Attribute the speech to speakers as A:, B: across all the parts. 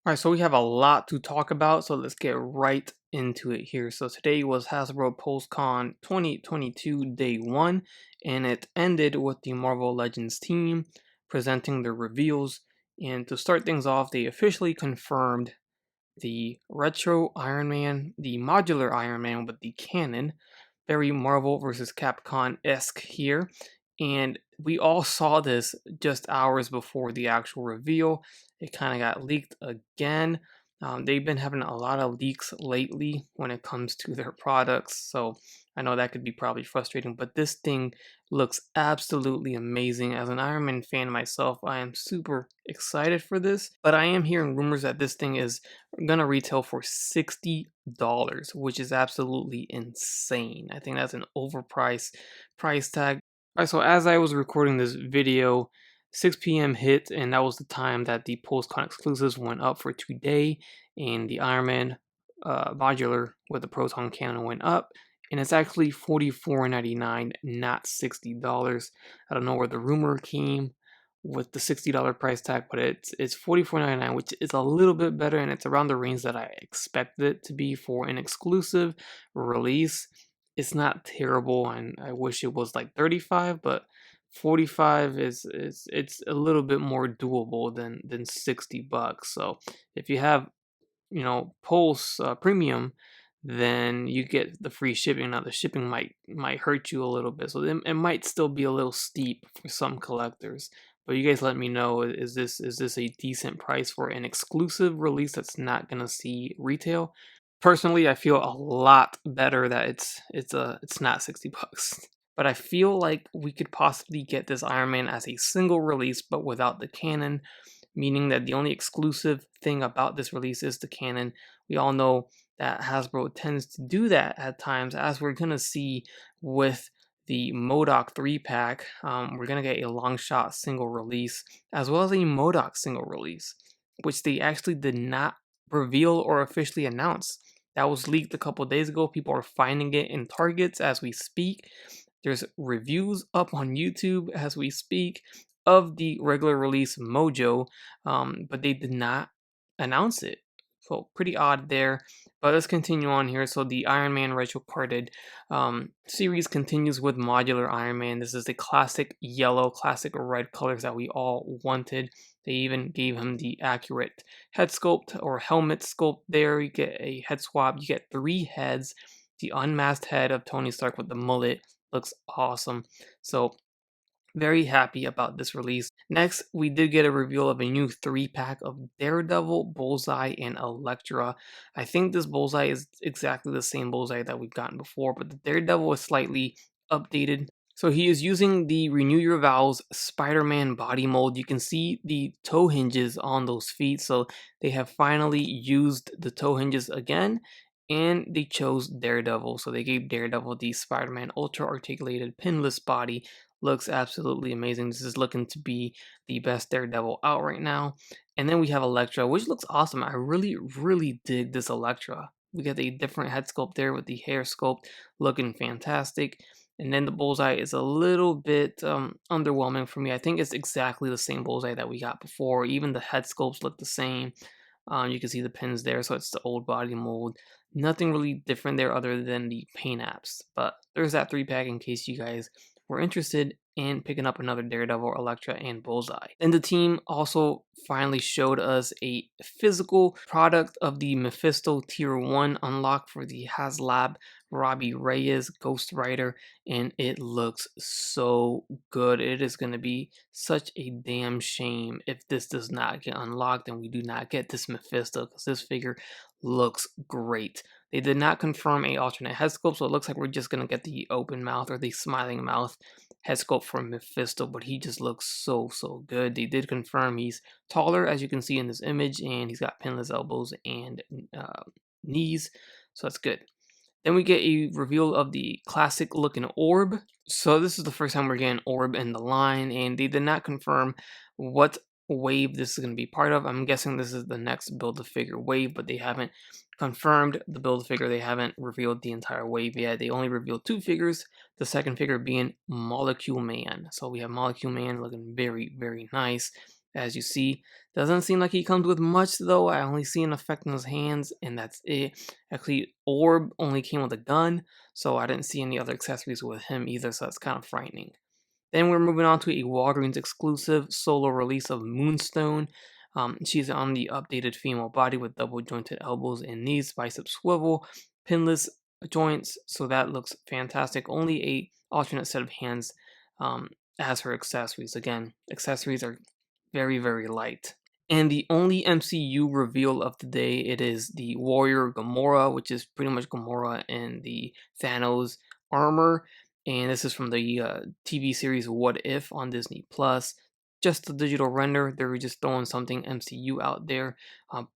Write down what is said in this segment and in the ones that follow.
A: All right, so we have a lot to talk about, so let's get right into it here. So today was Hasbro PulseCon 2022 Day 1, and it ended with the Marvel Legends team presenting their reveals. And to start things off, they officially confirmed the retro Iron Man, the modular Iron Man with the cannon, very Marvel versus Capcom-esque here. And we all saw this just hours before the actual reveal. It kind of got leaked again. They've been having a lot of leaks lately when it comes to their products, so I know that could be probably frustrating, but this thing looks absolutely amazing. As an Iron Man fan myself, I am super excited for this, but I am hearing rumors that this thing is gonna retail for $60, which is absolutely insane. I think that's an overpriced price tag. All right, so as I was recording this video, 6 p.m. hit, and that was the time that the PulseCon exclusives went up for today, and the Iron Man modular with the proton cannon went up, and it's actually $44.99, not $60. I don't know where the rumor came with the $60 price tag, but it's $44.99, which is a little bit better, and it's around the range that I expected it to be for an exclusive release. It's not terrible, and I wish it was like 35, but 45 is it's a little bit more doable than $60. So if you have, Pulse Premium, then you get the free shipping. Now the shipping might hurt you a little bit, so it might still be a little steep for some collectors. But you guys let me know, is this a decent price for an exclusive release that's not gonna see retail? Personally, I feel a lot better that it's not $60. But I feel like we could possibly get this Iron Man as a single release, but without the cannon, meaning that the only exclusive thing about this release is the cannon. We all know that Hasbro tends to do that at times, as we're gonna see with the MODOK 3-pack. We're gonna get a Longshot single release, as well as a MODOK single release, which they actually did not reveal or officially announce. That was leaked a couple days ago. People are finding it in Targets as we speak. There's reviews up on YouTube as we speak of the regular release Mojo, but they did not announce it. So pretty odd there. But let's continue on here. So the Iron Man retro carded series continues with modular Iron Man. This is the classic yellow, classic red colors that we all wanted. They even gave him the accurate head sculpt or helmet sculpt there. You get a head swap. You get 3 heads. The unmasked head of Tony Stark with the mullet looks awesome. So very happy about this release. Next, we did get a reveal of a new 3-pack of Daredevil, Bullseye, and Elektra. I think this Bullseye is exactly the same Bullseye that we've gotten before, but the Daredevil is slightly updated. So he is using the Renew Your Vows SpiderMan body mold. You can see the toe hinges on those feet, so they have finally used the toe hinges again, and they chose Daredevil. So they gave Daredevil the Spider-Man ultra articulated pinless body. Looks absolutely amazing. This is looking to be the best Daredevil out right now. And then we have Elektra, which looks awesome. I really dig this Elektra. We got a different head sculpt there with the hair sculpt looking fantastic. And then the Bullseye is a little bit underwhelming for me. I think it's exactly the same Bullseye that we got before. Even the head sculpts look the same. You can see the pins there, so it's the old body mold. Nothing really different there other than the paint apps. But there's that 3-pack in case you guys were interested in picking up another Daredevil, Elektra, and Bullseye. And the team also finally showed us a physical product of the Mephisto Tier 1 unlock for the HasLab Robbie Reyes Ghost Rider, and it looks so good. It is going to be such a damn shame if this does not get unlocked and we do not get this Mephisto, because this figure looks great. They did not confirm a alternate head sculpt, so it looks like we're just going to get the open mouth or the smiling mouth head sculpt for Mephisto, but he just looks so good. They did confirm he's taller, as you can see in this image, and he's got pinless elbows and knees, so that's good. Then we get a reveal of the classic looking orb. So this is the first time we're getting orb in the line, and they did not confirm what wave this is going to be part of. I'm guessing this is the next Build-A-Figure wave, but they haven't confirmed the Build-A-Figure. They haven't revealed the entire wave yet. They only revealed 2 figures, the second figure being Molecule Man. So we have Molecule Man looking very nice. as you see. Doesn't seem like he comes with much though. I only see an effect on his hands, and that's it. Actually, Orb only came with a gun, so I didn't see any other accessories with him either, so that's kind of frightening. Then we're moving on to a Walgreens exclusive solo release of Moonstone. She's on the updated female body with double jointed elbows and knees, bicep swivel, pinless joints, so that looks fantastic. Only a alternate set of hands as her accessories. Again, accessories are very light. And the only MCU reveal of the day, it is the Warrior Gamora, which is pretty much Gamora in the Thanos armor. And this is from the TV series What If on Disney Plus. Just a digital render. They were just throwing something MCU out there.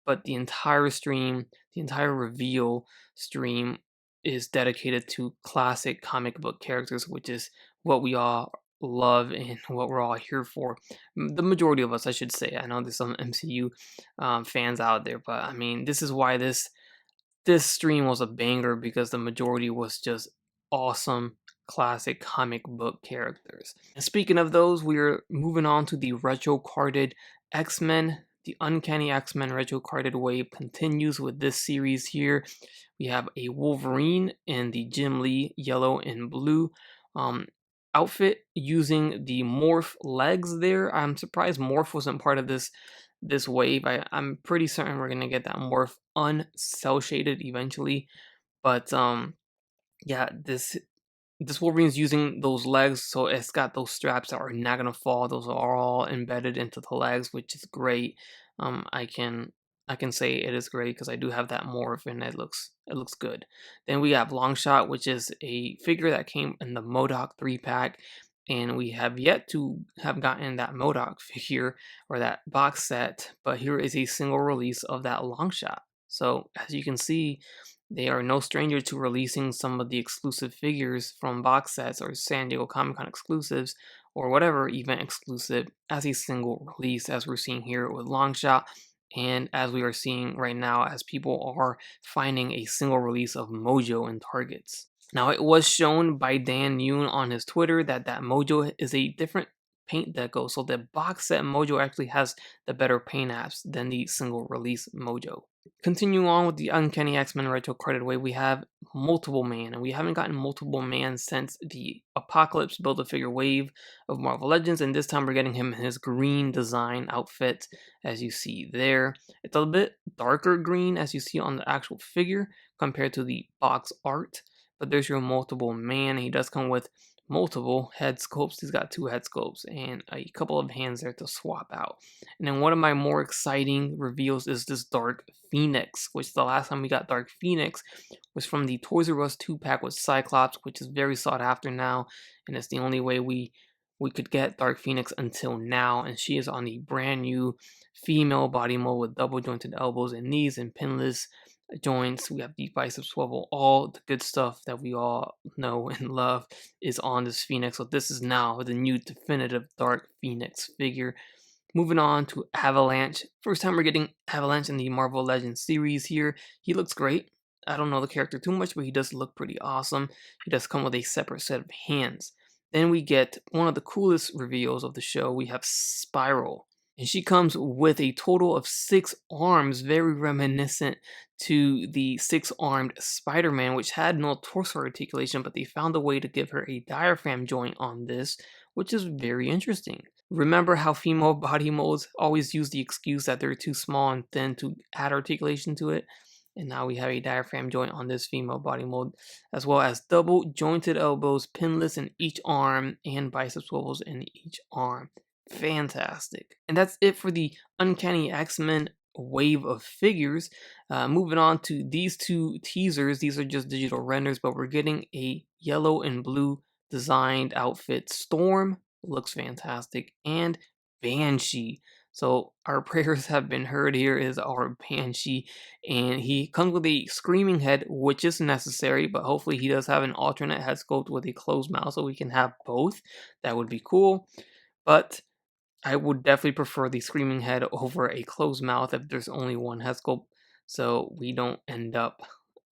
A: But the entire stream, the entire reveal stream is dedicated to classic comic book characters, which is what we all love and what we're all here for. The majority of us, I should say. I know there's some MCU fans out there, but I mean, this is why this stream was a banger, because the majority was just awesome classic comic book characters. And speaking of those, we're moving on to the retro carded X-Men. The Uncanny X-Men retro carded wave continues with this series here. We have a Wolverine in the Jim Lee yellow and blue outfit using the Morph legs there. I'm surprised Morph wasn't part of this wave. I'm pretty certain we're gonna get that Morph uncell shaded eventually. But yeah, this Wolverine's using those legs, so it's got those straps that are not gonna fall. Those are all embedded into the legs, which is great. I can say it is great because I do have that morph and it looks good. Then we have Longshot, which is a figure that came in the MODOK 3-pack, and we have yet to have gotten that MODOK figure or that box set, but here is a single release of that Longshot. So as you can see, they are no stranger to releasing some of the exclusive figures from box sets or San Diego Comic Con exclusives or whatever event exclusive as a single release, as we're seeing here with Longshot, and as we are seeing right now as people are finding a single release of Mojo in Targets. Now, it was shown by Dan Yoon on his Twitter that Mojo is a different paint deco, so the box set Mojo actually has the better paint apps than the single release Mojo. Continuing on with the Uncanny X-Men retro carded wave, we have Multiple Man, and we haven't gotten Multiple Man since the Apocalypse Build-A-Figure wave of Marvel Legends, and this time we're getting him in his green design outfit, as you see there. It's a bit darker green, as you see on the actual figure, compared to the box art, but there's your Multiple Man. He does come with multiple head sculpts. He's got 2 head sculpts and a couple of hands there to swap out. And then one of my more exciting reveals is this Dark Phoenix, which the last time we got Dark Phoenix was from the Toys R Us 2-pack with Cyclops, which is very sought after now, and it's the only way we could get Dark Phoenix until now, and she is on the brand new female body mold with double jointed elbows and knees and pinless joints. We have deep bicep swivel. All the good stuff that we all know and love is on this Phoenix. So this is now the new definitive Dark Phoenix figure. Moving on to Avalanche. First time we're getting Avalanche in the Marvel Legends series here. He looks great. I don't know the character too much, but he does look pretty awesome. He does come with a separate set of hands. Then we get one of the coolest reveals of the show. We have Spiral. And she comes with a total of 6 arms, very reminiscent to the 6-armed Spider-Man, which had no torso articulation, but they found a way to give her a diaphragm joint on this, which is very interesting. Remember how female body molds always use the excuse that they're too small and thin to add articulation to it? And now we have a diaphragm joint on this female body mold, as well as double jointed elbows, pinless in each arm, and bicep swivels in each arm. Fantastic. And that's it for the Uncanny X-Men wave of figures. Moving on to these 2 teasers. These are just digital renders, but we're getting a yellow and blue designed outfit. Storm looks fantastic, and Banshee. So our prayers have been heard. Here is our Banshee, and he comes with a screaming head, which is necessary, but hopefully he does have an alternate head sculpt with a closed mouth so we can have both. That would be cool. But I would definitely prefer the screaming head over a closed mouth if there's only one head sculpt, so we don't end up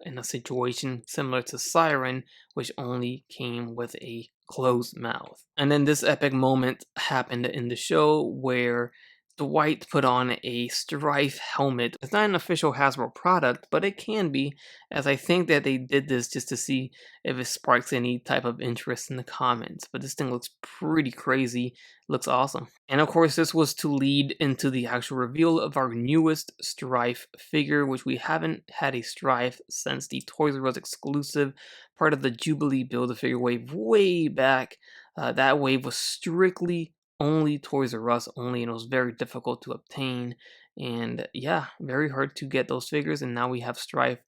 A: in a situation similar to Siren, which only came with a closed mouth. And then this epic moment happened in the show where Dwight put on a Strife helmet. It's not an official Hasbro product, but it can be, as I think that they did this just to see if it sparks any type of interest in the comments. But this thing looks pretty crazy, looks awesome. And of course, this was to lead into the actual reveal of our newest Strife figure, which we haven't had a Strife since the Toys R Us exclusive, part of the Jubilee Build-A-Figure wave way back. That wave was strictly only Toys R Us only, and it was very difficult to obtain, and yeah, very hard to get those figures. And now we have Strife,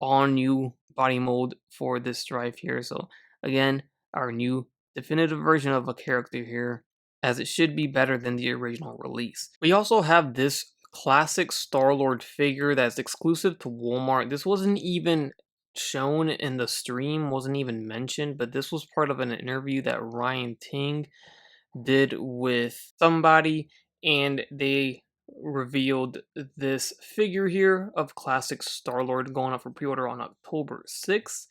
A: all new body mold for this Strife here. So again, our new definitive version of a character here, as it should be better than the original release. We also have this classic StarLord figure that's exclusive to Walmart. This wasn't even shown in the stream, wasn't even mentioned, but this was part of an interview that Ryan Ting did with somebody, and they revealed this figure here of classic StarLord going up for pre-order on October 6th.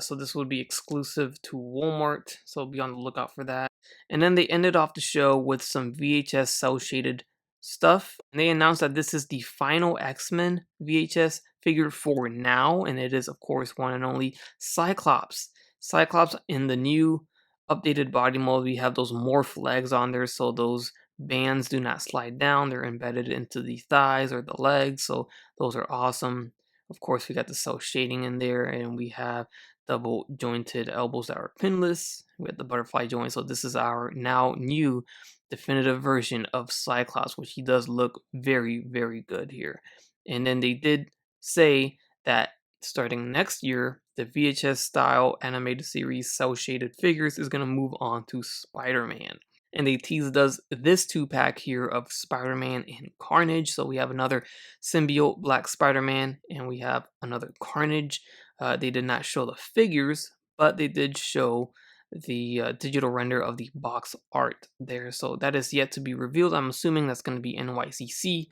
A: So this would be exclusive to Walmart, so be on the lookout for that. And then they ended off the show with some VHS cel-shaded stuff, and they announced that this is the final X-Men VHS figure for now, and it is of course one and only Cyclops. Cyclops in the new updated body mold. We have those morph legs on there, so those bands do not slide down. They're embedded into the thighs or the legs, so those are awesome. Of course, we got the cel shading in there, and we have double jointed elbows that are pinless. We have the butterfly joint, so this is our now new definitive version of Cyclops, which he does look very, very good here. And then they did say that starting next year, the VHS style animated series cel shaded figures is going to move on to Spider-Man. And they teased us this 2-pack here of Spider-Man and Carnage. So we have another symbiote Black Spider-Man, and we have another Carnage. They did not show the figures, but they did show the digital render of the box art there. So that is yet to be revealed. I'm assuming that's going to be NYCC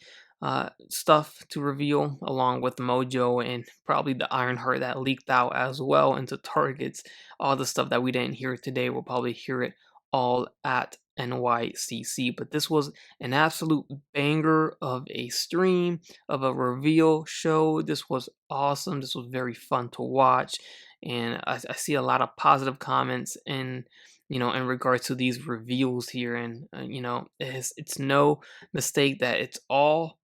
A: stuff to reveal, along with Mojo and probably the Ironheart that leaked out as well into Targets. All the stuff that we didn't hear today, we'll probably hear it all at NYCC. But this was an absolute banger of a stream, of a reveal show. This was awesome. This was very fun to watch, and I see a lot of positive comments in in regards to these reveals here. And it's no mistake that it's all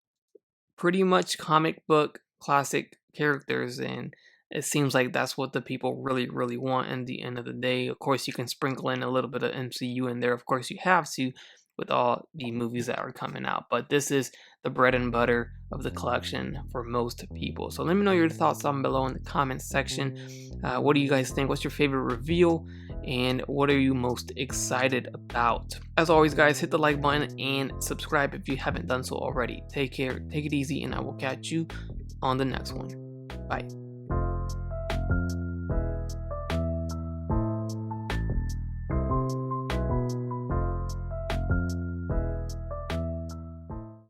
A: pretty much comic book classic characters, and it seems like that's what the people really, really want in the end of the day. Of course, you can sprinkle in a little bit of MCU in there. Of course, you have to with all the movies that are coming out. But this is the bread and butter of the collection for most people. So let me know your thoughts down below in the comments section. What do you guys think? What's your favorite reveal? And what are you most excited about? As always, guys, hit the like button and subscribe if you haven't done so already. Take care, take it easy, and I will catch you on the next one. Bye.